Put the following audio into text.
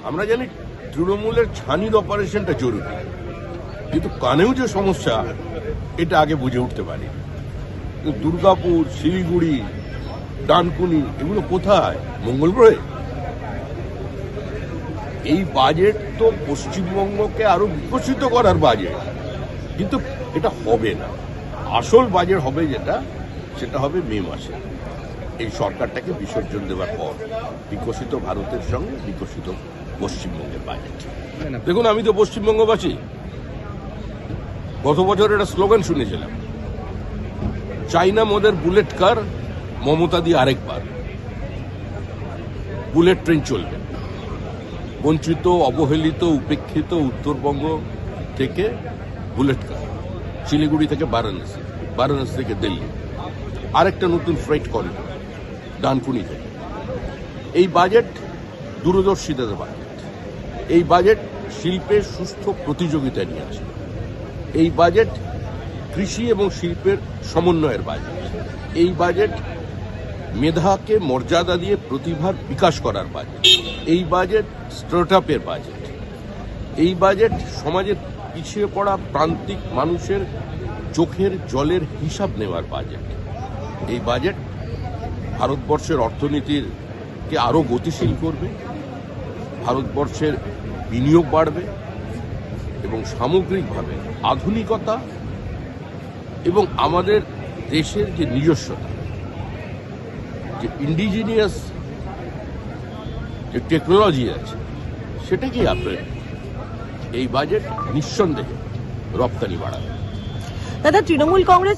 আমরা জানি তৃণমূলের ছানির অপারেশনটা জরুরি, কিন্তু কানেও যে সমস্যা এটা আগে বুঝে উঠতে পারি। দুর্গাপুর, শিলিগুড়ি, ডানকুনি এগুলো কোথায়? মঙ্গল গ্রহে? এই বাজেট তো পশ্চিমবঙ্গকে আরো বিকশিত করার বাজেট, কিন্তু এটা হবে না। আসল বাজেট হবে সেটা হবে মে মাসে, এই সরকারটাকে বিসর্জন দেওয়ার পর বিকশিত ভারতের সঙ্গে বিকশিত পশ্চিমবঙ্গের বাজেট। দেখুন, আমি তো পশ্চিমবঙ্গবাসী। গত বছর একটা স্লোগান শুনেছিলাম, চাইনা মোদের বুলেট কার, মমতা দিয়ে আরেকবার। বুলেট ট্রেন চলবে। বঞ্চিত, অবহেলিত, উপেক্ষিত উত্তরবঙ্গ থেকে বুলেট কার, শিলিগুড়ি থেকে বারাণসী, বারাণসী থেকে দিল্লি, আরেকটা নতুন ফ্রেট করিডোর ডানকুনি থেকে। এই বাজেট দূরদর্শিতার বাজেট। এই বাজেট শিল্পের সুস্থ প্রতিযোগিতা নিয়ে আসে। এই বাজেট কৃষি এবং শিল্পের সমন্বয়ের বাজেট। এই বাজেট মেধাকে মর্যাদা দিয়ে প্রতিভার বিকাশ করার বাজেট। এই বাজেট স্টার্টআপের বাজেট। এই বাজেট সমাজের পিছিয়ে পড়া প্রান্তিক মানুষের চোখের জলের হিসাব নেওয়ার বাজেট। এই বাজেট ভারতবর্ষের অর্থনীতিকে আরো গতিশীল করবে, ভারতবর্ষের বিনিয়োগ বাড়বে এবং সামগ্রিকভাবে আধুনিকতা এবং আমাদের দেশের যে নিজস্বতা, যে ইন্ডিজিনিয়াস যে টেকনোলজি আছে, সেটাকেই আপনার এই বাজেট নিঃসন্দেহে রপ্তানি বাড়াবে। দাদা, তৃণমূল কংগ্রেস